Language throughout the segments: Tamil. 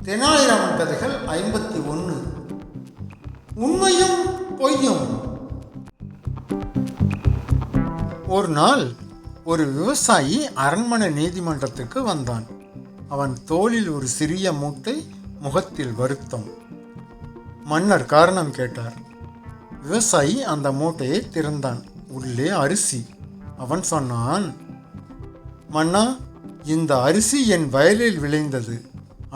தெனாலிராமன் கதைகள் 51. உண்மையும் பொய்யும். ஒரு நாள் ஒரு விவசாயி அரண்மனை நீதிமன்றத்துக்கு வந்தான். அவன் தோளில் ஒரு சிறிய மூட்டை, முகத்தில் வருத்தம். மன்னர் காரணம் கேட்டார். விவசாயி அந்த மூட்டையை திறந்தான். உள்ளே அரிசி. அவன் சொன்னான், மன்னா, இந்த அரிசி என் வயலில் விளைந்தது.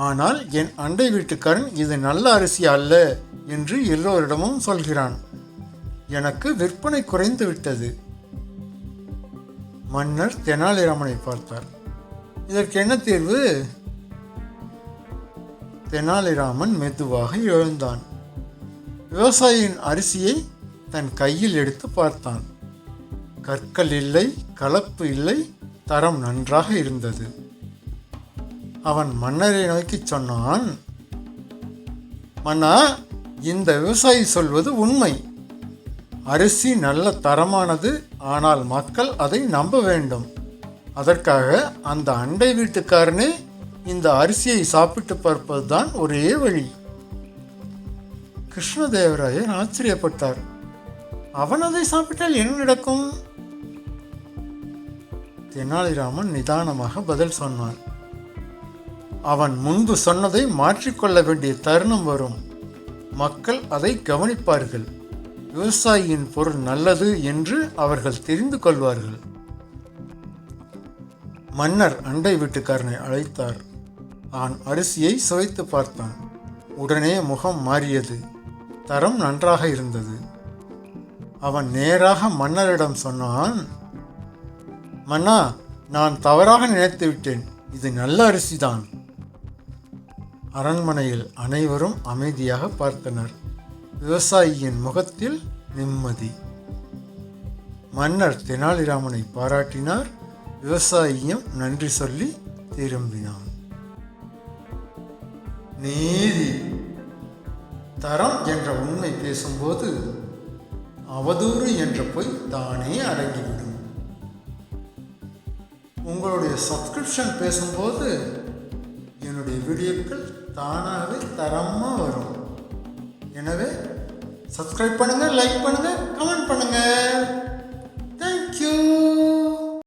ஆனால் என் அண்டை வீட்டுக்காரன் இது நல்ல அரிசி அல்ல என்று எல்லோரிடமும் சொல்கிறான். எனக்கு விற்பனை குறைந்து விட்டது. மன்னர் தெனாலிராமனை பார்த்தார். இதற்கு என்ன தீர்வு? தெனாலிராமன் மெதுவாக எழுந்தான். விவசாயியின் அரிசியை தன் கையில் எடுத்து பார்த்தான். கற்கள் இல்லை, கலப்பு இல்லை, தரம் நன்றாக இருந்தது. அவன் மன்னரை நோக்கி சொன்னான், மன்னா, இந்த விவசாயி சொல்வது உண்மை. அரிசி நல்ல தரமானது. ஆனால் மக்கள் அதை நம்ப வேண்டும். அதற்காக அந்த அண்டை வீட்டுக்காரனே இந்த அரிசியை சாப்பிட்டு பார்ப்பதுதான் ஒரே வழி. கிருஷ்ணதேவராயர் ஆச்சரியப்பட்டார். அவன் அதை சாப்பிட்டால் என்ன நடக்கும்? தெனாலிராமன் நிதானமாக பதில் சொன்னான். அவன் முன்பு சொன்னதை மாற்றிக்கொள்ள வேண்டிய தருணம் வரும். மக்கள் அதை கவனிப்பார்கள். விவசாயியின் பொருள் நல்லது என்று அவர்கள் தெரிந்து கொள்வார்கள். மன்னர் அண்டை வீட்டுக்காரனை அழைத்தார். அவன் அரிசியை சுவைத்து பார்த்தான். உடனே முகம் மாறியது. தரம் நன்றாக இருந்தது. அவன் நேராக மன்னரிடம் சொன்னான், மன்னா, நான் தவறாக நினைத்து விட்டேன். இது நல்ல அரிசிதான். அரண்மனையில் அனைவரும் அமைதியாக பார்த்தனர். விவசாயியின் முகத்தில் நிம்மதி. மன்னர் தெனாலிராமனை பாராட்டினார். விவசாயியும் நன்றி சொல்லி திரும்பினான். நீதி. தரம் என்ற உண்மை பேசும்போது அவதூறு என்ற பொய் தானே அடங்கிவிடும். உங்களுடைய சப்ஸ்கிரிப்ஷன் பேசும்போது என்னுடைய வீடியோக்கள் தானாகவே தரமாக வரும். எனவே சப்ஸ்கிரைப் பண்ணுங்கள், லைக் பண்ணுங்கள், கமெண்ட் பண்ணுங்கள்.